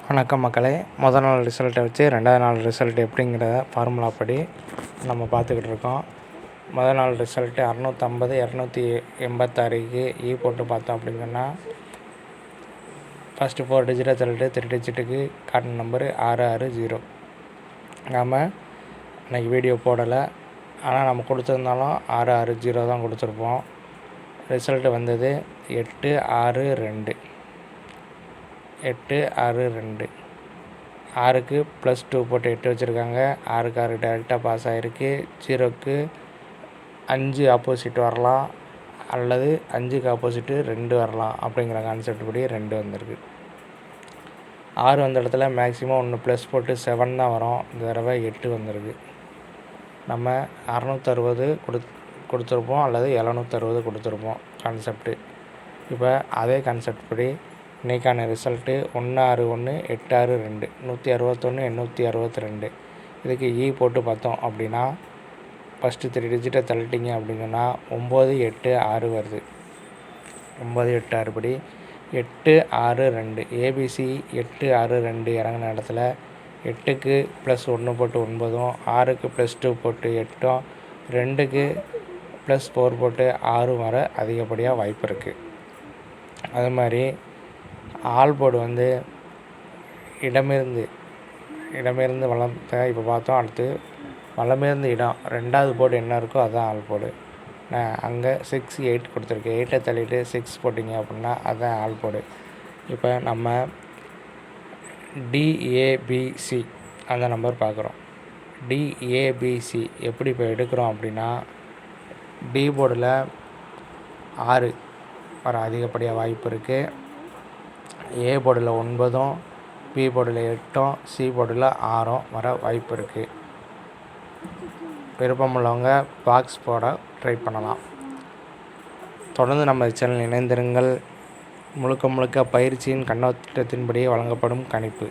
வணக்கம் மக்களே. முதல் நாள் ரிசல்ட்டை வச்சு ரெண்டாவது நாள் ரிசல்ட் எப்படிங்கிற ஃபார்முலா படி நம்ம பார்த்துக்கிட்டு இருக்கோம். முதல் நாள் ரிசல்ட்டு 650 286க்கு போட்டு பார்த்தோம் அப்படின்னா ஃபஸ்ட்டு 4 டிஜிட்டை தள்ளிட்டு 3 டிஜிட்டுக்கு காட்டின நம்பரு 660. நாம் இன்றைக்கி வீடியோ போடலை, ஆனால் நம்ம கொடுத்துருந்தாலும் 660 தான் கொடுத்துருப்போம். ரிசல்ட்டு வந்தது 862. 862. 6க்கு +2 போட்டு 8 வச்சுருக்காங்க. 6க்கு 6 டேரெக்டாக பாஸ் ஆகிருக்கு. 0க்கு 5 ஆப்போசிட் வரலாம், அல்லது 5க்கு ஆப்போசிட்டு 2 வரலாம். அப்படிங்கிற கான்செப்ட் படி 2 வந்திருக்கு. 6 வந்த இடத்துல மேக்ஸிமம் ஒன்று ப்ளஸ் போட்டு 7 தான் வரும். இந்த தடவை 8 வந்திருக்கு. நம்ம 660 கொடுத்துருப்போம், அல்லது 760 கொடுத்துருப்போம் கான்செப்ட்டு. இப்போ அதே கான்செப்ட் படி இன்றைக்கான ரிசல்ட்டு 161 862 161 862. இதுக்கு போட்டு பார்த்தோம் அப்படின்னா ஃபஸ்ட்டு 3 டிஜிட்டை தள்ளிட்டிங்க அப்படின்னா 986 வருது. 986 படி 862 ஏபிசி 862 இறங்கின இடத்துல 8க்கு +1 போட்டு 9, 6க்கு +2 போட்டு 8, 2க்கு +4 போட்டு 6 வர அதிகப்படியாக வாய்ப்பு இருக்குது. அது மாதிரி ஆல் போர்டு வந்து இடமிருந்து வளத்தை இப்போ பார்த்தோம். அடுத்து வளமிருந்து இடம் 2வது போர்டு என்ன இருக்கோ அதுதான் ஆல் போர்டு. அங்கே 6 8 கொடுத்துருக்கு. 8 தள்ளிட்டு 6 போட்டிங்க அப்படின்னா அதுதான் ஆல் போர்டு. இப்போ நம்ம டிஏபிசி அந்த நம்பர் பார்க்குறோம். டிஏபிசி எப்படி இப்போ எடுக்கிறோம் அப்படின்னா, டி போர்டில் 6 வர அதிகப்படியாக வாய்ப்பு இருக்குது. ஏ போர்டில் 9, பி போர்டில் 8, சி போர்டில் 6 வர வாய்ப்பு இருக்குது. விருப்பமுள்ளவங்க பாக்ஸ் போட ட்ரை பண்ணலாம். தொடர்ந்து நம்ம சேனல் இணைந்திருங்கள். முழுக்க பயிற்சியின் கண்ணோட்டத்தின்படியே வழங்கப்படும் கணிப்பு.